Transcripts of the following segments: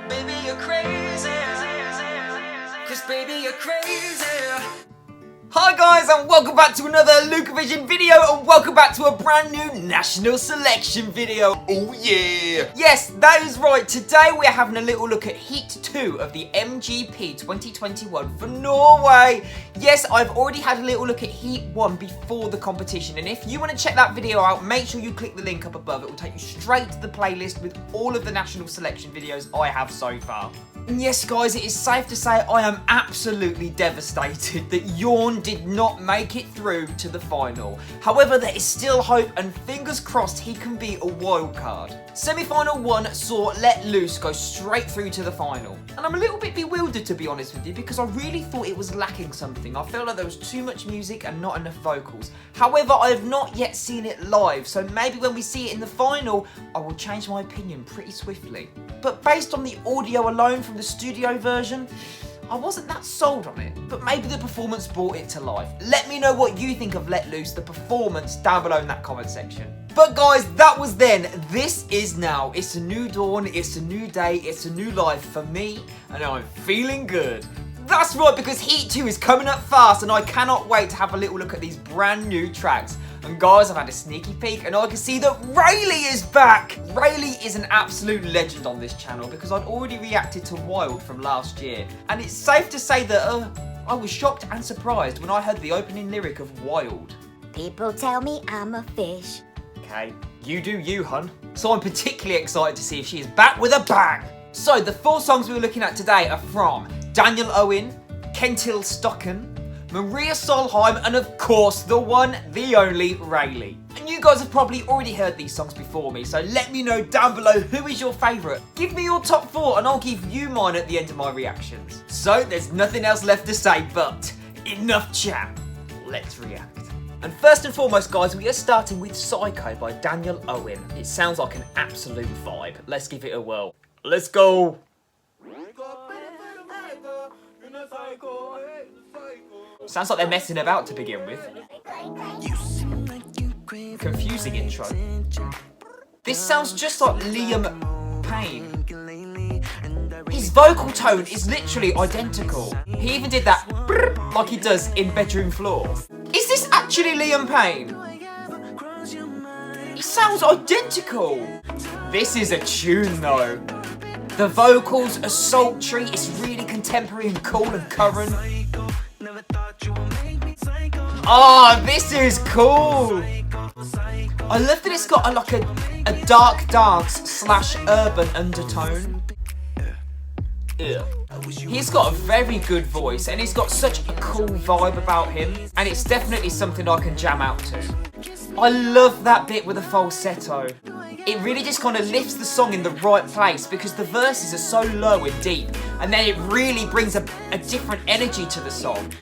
Baby, you're crazy. Cause baby, you're crazy. Hi guys, and welcome back to another Lukeovision video, and welcome back to a brand new national selection video. Oh yeah! Yes, that is right. Today we're having a little look at Heat 2 of the MGP 2021 for Norway. Yes, I've already had a little look at Heat 1 before the competition, and if you want to check that video out, make sure you click the link up above. It will take you straight to the playlist with all of the national selection videos I have so far. And yes guys, it is safe to say I am absolutely devastated that Jorn did not make it through to the final. However, there is still hope, and fingers crossed he can be a wild card. Semi-final 1 saw Let Loose go straight through to the final. And I'm a little bit bewildered, to be honest with you, because I really thought it was lacking something. I felt like there was too much music and not enough vocals. However, I have not yet seen it live, so maybe when we see it in the final, I will change my opinion pretty swiftly. But based on the audio alone from the studio version, I wasn't that sold on it, but maybe the performance brought it to life. Let me know what you think of Let Loose, the performance, down below in that comment section. But guys, that was then. This is now. It's a new dawn, it's a new day, it's a new life for me, and I'm feeling good. That's right, because Heat 2 is coming up fast, and I cannot wait to have a little look at these brand new tracks. And guys, I've had a sneaky peek, and I can see that Raylee is back! Raylee is an absolute legend on this channel, because I'd already reacted to Wild from last year. And it's safe to say that I was shocked and surprised when I heard the opening lyric of Wild. People tell me I'm a fish. Okay, you do you, hun. So I'm particularly excited to see if she is back with a bang! So the 4 songs we're looking at today are from Daniel Owen, Kentil Stocken, Maria Solheim, and of course the one, the only Raylee. And you guys have probably already heard these songs before me, so let me know down below who is your favourite. Give me your top 4 and I'll give you mine at the end of my reactions. So there's nothing else left to say but enough chat, let's react. And first and foremost guys, we are starting with Psycho by Daniel Owen. It sounds like an absolute vibe. Let's give it a whirl. Let's go! Sounds like they're messing about to begin with. Confusing intro. This sounds just like Liam Payne. His vocal tone is literally identical. He even did that like he does in Bedroom Floor. Is this actually Liam Payne? He sounds identical. This is a tune though. The vocals are sultry, it's really contemporary and cool and current. Oh, this is cool! I love that it's got a dark dance / urban undertone. Ugh. He's got a very good voice and he's got such a cool vibe about him, and it's definitely something I can jam out to. I love that bit with the falsetto. It really just kind of lifts the song in the right place because the verses are so low and deep, and then it really brings a different energy to the song.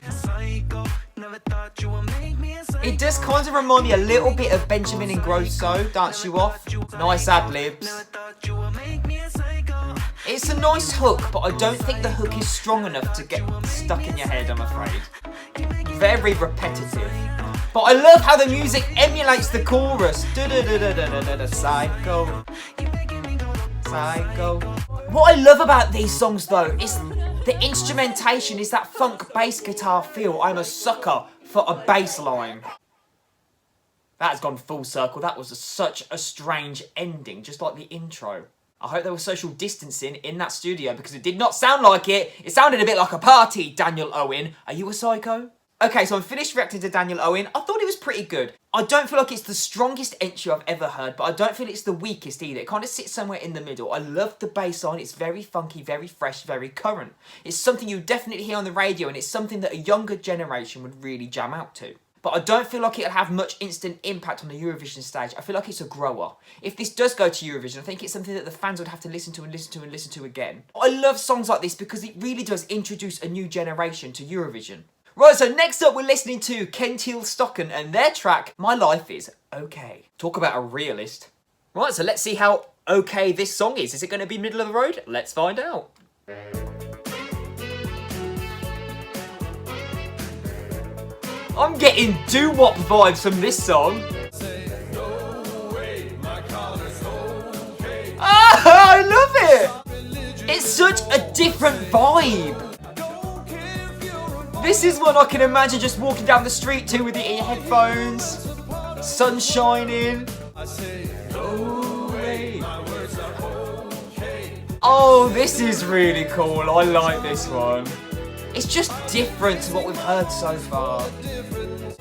It does kind of remind me a little bit of Benjamin Ingrosso, Dance You Off. Nice ad-libs. It's a nice hook, but I don't think the hook is strong enough to get stuck in your head, I'm afraid. Very repetitive. But I love how the music emulates the chorus. Psycho. Psycho. What I love about these songs though is the instrumentation is that funk bass guitar feel. I'm a sucker for a bass line. That has gone full circle. That was such a strange ending, just like the intro. I hope there was social distancing in that studio because it did not sound like it. It sounded a bit like a party, Daniel Owen. Are you a psycho? Okay, so I'm finished reacting to Daniel Owen. I thought it was pretty good. I don't feel like it's the strongest entry I've ever heard, but I don't feel it's the weakest either. It kind of sits somewhere in the middle. I love the bass line. It's very funky, very fresh, very current. It's something you definitely hear on the radio, and it's something that a younger generation would really jam out to. But I don't feel like it'll have much instant impact on the Eurovision stage. I feel like it's a grower. If this does go to Eurovision, I think it's something that the fans would have to listen to and listen to and listen to again. I love songs like this because it really does introduce a new generation to Eurovision. Right, so next up we're listening to Kentil Stocken and their track, My Life Is Okay. Talk about a realist. Right, so let's see how okay this song is. Is it going to be middle of the road? Let's find out. I'm getting doo-wop vibes from this song. Ah, I love it! It's such vibe. This is one I can imagine just walking down the street to with your ear headphones, sun shining. Oh, this is really cool. I like this one. It's just different to what we've heard so far.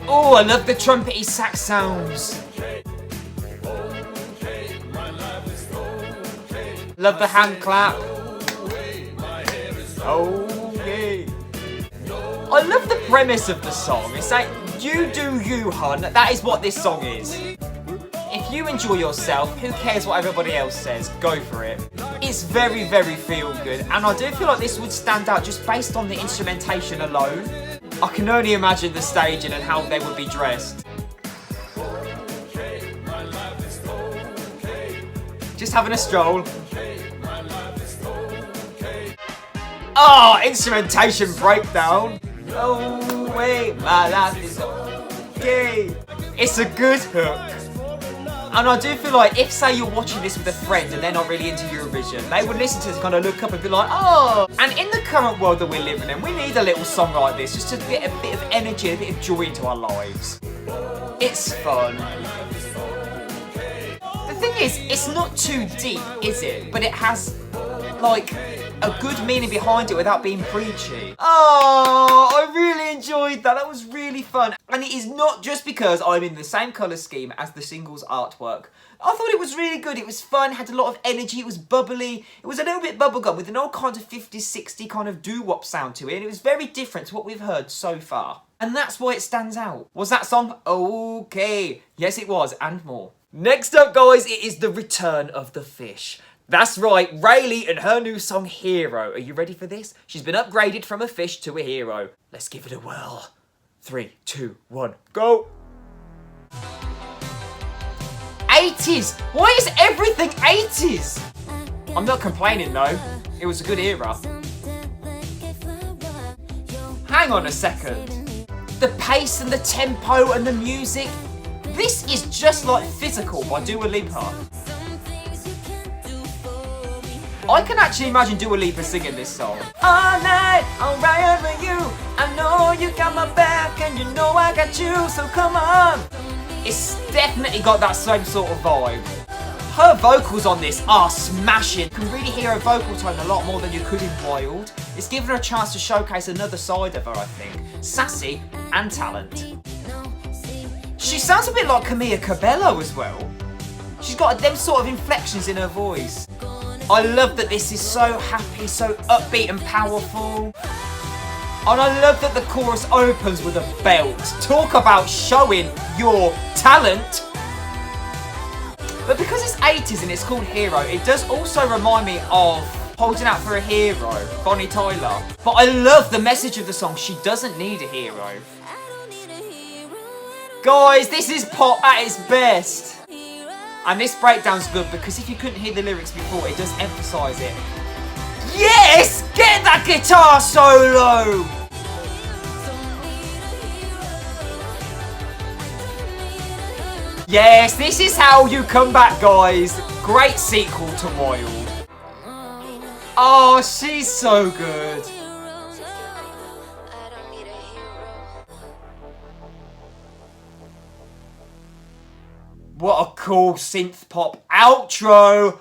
Oh, I love the trumpety sax sounds. Love the hand clap. Oh, yeah. I love the premise of the song. It's like, you do you, hun. That is what this song is. If you enjoy yourself, who cares what everybody else says? Go for it. It's very, very feel good. And I do feel like this would stand out just based on the instrumentation alone. I can only imagine the staging and how they would be dressed. Just having a stroll. Oh, instrumentation breakdown. Oh, wait, my life is okay. It's a good hook. And I do feel like if, say, you're watching this with a friend and they're not really into Eurovision, they would listen to this, kind of look up and be like, oh. And in the current world that we're living in, we need a little song like this, just to get a bit of energy, a bit of joy into our lives. It's fun. The thing is, it's not too deep, is it? But it has, like, a good meaning behind it without being preachy. Oh, I really enjoyed that. That was really fun. And it is not just because I'm in the same colour scheme as the single's artwork. I thought it was really good. It was fun, had a lot of energy, it was bubbly. It was a little bit bubblegum with an old kind of 50s, 60s kind of doo-wop sound to it. And it was very different to what we've heard so far. And that's why it stands out. Was that song okay? Yes, it was, and more. Next up, guys, it is the return of the fish. That's right, Raylee and her new song, Hero. Are you ready for this? She's been upgraded from a fish to a hero. Let's give it a whirl. 3, 2, 1, go. 80s! Why is everything 80s? I'm not complaining though. It was a good era. Hang on a second. The pace and the tempo and the music. This is just like Physical by Dua Lipa. I can actually imagine Dua Lipa singing this song. All night, I'll ride for you. I know you got my back and you know I got you, so come on. It's definitely got that same sort of vibe. Her vocals on this are smashing. You can really hear her vocal tone a lot more than you could in Wild. It's given her a chance to showcase another side of her, I think. Sassy and talent. She sounds a bit like Camila Cabello as well. She's got them sort of inflections in her voice. I love that this is so happy, so upbeat and powerful. And I love that the chorus opens with a belt. Talk about showing your talent. But because it's 80s and it's called Hero, it does also remind me of Holding Out for a Hero, Bonnie Tyler. But I love the message of the song. She doesn't need a hero. Guys, this is pop at its best. And this breakdown's good because if you couldn't hear the lyrics before, it does emphasise it. Yes! Get that guitar solo! Yes, this is how you come back, guys. Great sequel to Wild. Oh, she's so good. What a cool synth pop outro.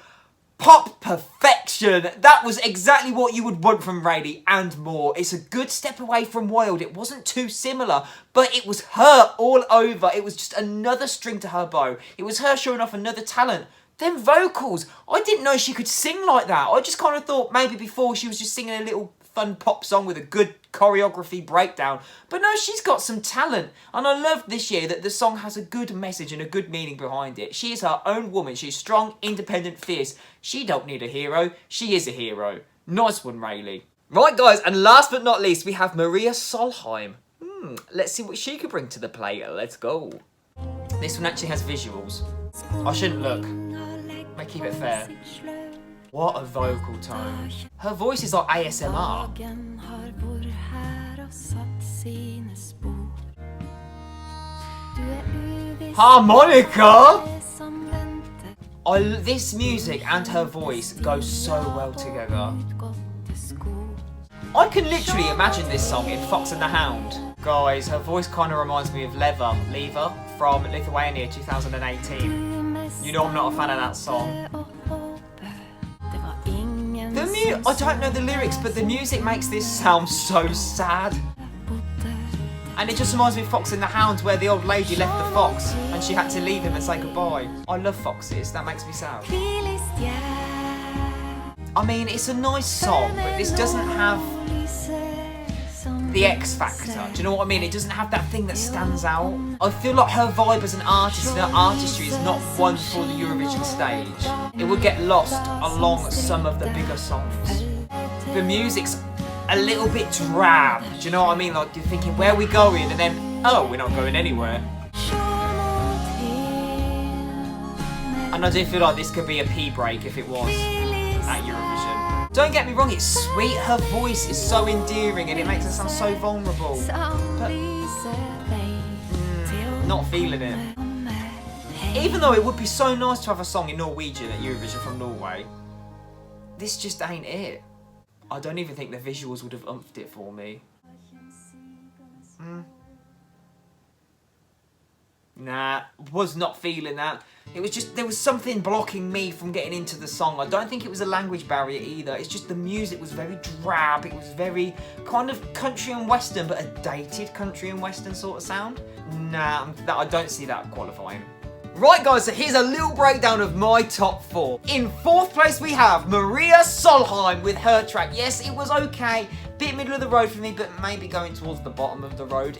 Pop perfection. That was exactly what you would want from Raylee and more. It's a good step away from Wild. It wasn't too similar, but it was her all over. It was just another string to her bow. It was her showing off another talent. Them vocals. I didn't know she could sing like that. I just kind of thought maybe before she was just singing a little fun pop song with a good choreography breakdown. But no, she's got some talent. And I love this year that the song has a good message and a good meaning behind it. She is her own woman. She's strong, independent, fierce. She don't need a hero. She is a hero. Nice one, Raylee. Right, guys, and last but not least, we have Maria Solheim. Let's see what she could bring to the plate. Let's go. This one actually has visuals. I shouldn't look. May keep it fair. What a vocal tone. Her voice is like ASMR. Harmonica! This music and her voice go so well together. I can literally imagine this song in Fox and the Hound. Guys, her voice kind of reminds me of Lever from Lithuania 2018. You know I'm not a fan of that song. I don't know the lyrics, but the music makes this sound so sad. And it just reminds me of Fox and the Hound, where the old lady left the fox and she had to leave him and say goodbye. I love foxes, that makes me sad. I mean, it's a nice song, but this doesn't have the X factor. Do you know what I mean? It doesn't have that thing that stands out. I feel like her vibe as an artist and her artistry is not one for the Eurovision stage. It would get lost along some of the bigger songs. The music's a little bit drab. Do you know what I mean? Like, you're thinking, where are we going? And then, oh, we're not going anywhere. And I do feel like this could be a pee break if it was at Eurovision. Don't get me wrong, it's sweet. Her voice is so endearing and it makes her sound so vulnerable. But, not feeling it. Even though it would be so nice to have a song in Norwegian at Eurovision from Norway, this just ain't it. I don't even think the visuals would have umphed it for me. Nah, was not feeling that. It was just, there was something blocking me from getting into the song. I don't think it was a language barrier either. It's just the music was very drab. It was very kind of country and western, but a dated country and western sort of sound. Nah, I don't see that qualifying. Right guys, so here's a little breakdown of my top 4. In 4th place we have Maria Solheim with her track. Yes, it was okay, bit middle of the road for me, but maybe going towards the bottom of the road.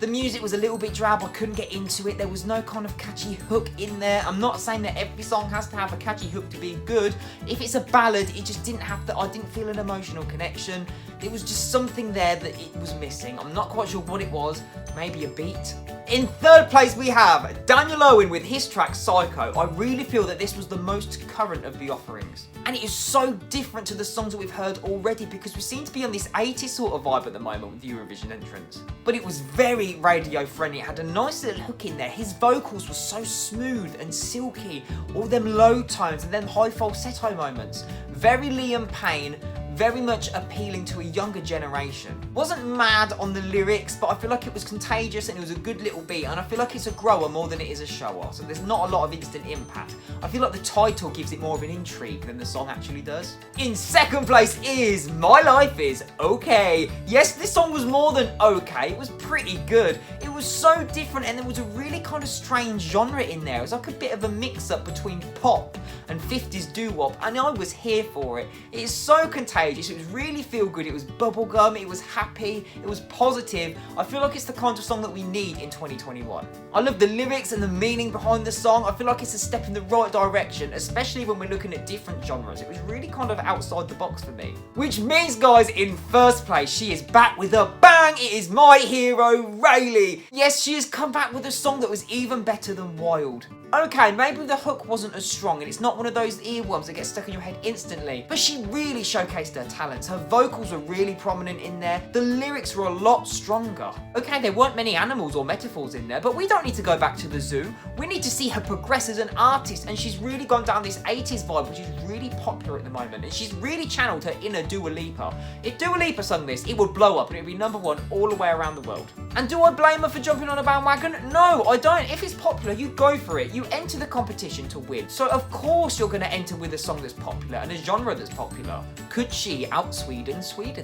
The music was a little bit drab, I couldn't get into it, there was no kind of catchy hook in there. I'm not saying that every song has to have a catchy hook to be good. If it's a ballad, it just didn't have I didn't feel an emotional connection. It was just something there that it was missing. I'm not quite sure what it was, maybe a beat. In 3rd place we have Daniel Owen with his track Psycho. I really feel that this was the most current of the offerings. And it is so different to the songs that we've heard already because we seem to be on this 80s sort of vibe at the moment with the Eurovision entrance. But it was very radio friendly. It had a nice little hook in there. His vocals were so smooth and silky. All them low tones and then high falsetto moments. Very Liam Payne. Very much appealing to a younger generation. Wasn't mad on the lyrics, but I feel like it was contagious and it was a good little beat, and I feel like it's a grower more than it is a shower, so there's not a lot of instant impact. I feel like the title gives it more of an intrigue than the song actually does. In 2nd place is My Life Is Okay. Yes, this song was more than okay, it was pretty good. It was so different and there was a really kind of strange genre in there. It was like a bit of a mix-up between pop and 50s doo-wop, and I was here for it. It is so contagious. It was really feel good. It was bubblegum. It was happy. It was positive. I feel like it's the kind of song that we need in 2021. I love the lyrics and the meaning behind the song. I feel like it's a step in the right direction, especially when we're looking at different genres. It was really kind of outside the box for me. Which means, guys, in 1st place, she is back with a bang. It is my hero, Raylee. Yes, she has come back with a song that was even better than Wild. Okay, maybe the hook wasn't as strong and it's not one of those earworms that gets stuck in your head instantly, but she really showcased her talents. Her vocals were really prominent in there. The lyrics were a lot stronger. Okay, there weren't many animals or metaphors in there, but we don't need to go back to the zoo. We need to see her progress as an artist, and she's really gone down this 80s vibe, which is really popular at the moment, and she's really channeled her inner Dua Lipa. If Dua Lipa sung this, it would blow up and it would be #1 all the way around the world. And do I blame her for jumping on a bandwagon? No, I don't. If it's popular, you go for it. You enter the competition to win. So of course you're going to enter with a song that's popular and a genre that's popular. Could she out-Sweden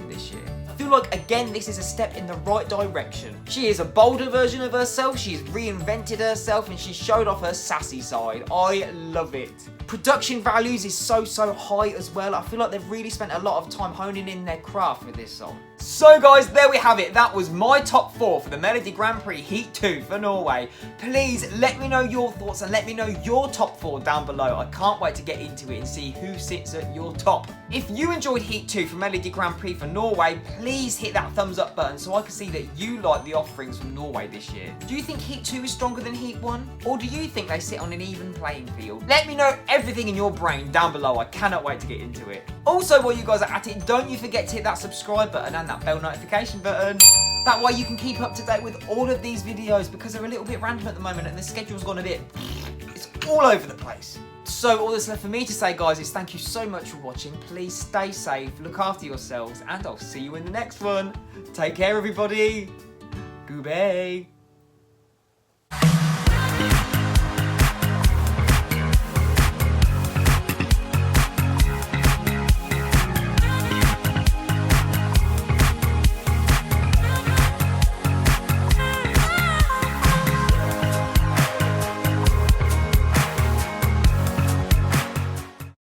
this year? I feel like, again, this is a step in the right direction. She is a bolder version of herself, she's reinvented herself, and she showed off her sassy side. I love it. Production values is so high as well. I feel like they've really spent a lot of time honing in their craft with this song. So guys, there we have it. That was my top 4 for the Melodi Grand Prix Heat 2 for Norway. Please let me know your thoughts and let me know your top 4 down below. I can't wait to get into it and see who sits at your top. If you enjoyed Heat 2 for Melodi Grand Prix for Norway, please hit that thumbs up button so I can see that you like the offerings from Norway this year. Do you think Heat 2 is stronger than Heat 1? Or do you think they sit on an even playing field? Let me know everything in your brain down below. I cannot wait to get into it. Also, while you guys are at it, don't you forget to hit that subscribe button and that bell notification button. That way you can keep up to date with all of these videos, because they're a little bit random at the moment and the schedule's gone a bit... it's all over the place. So all that's left for me to say, guys, is thank you so much for watching. Please stay safe, look after yourselves, and I'll see you in the next one. Take care, everybody. Goodbye.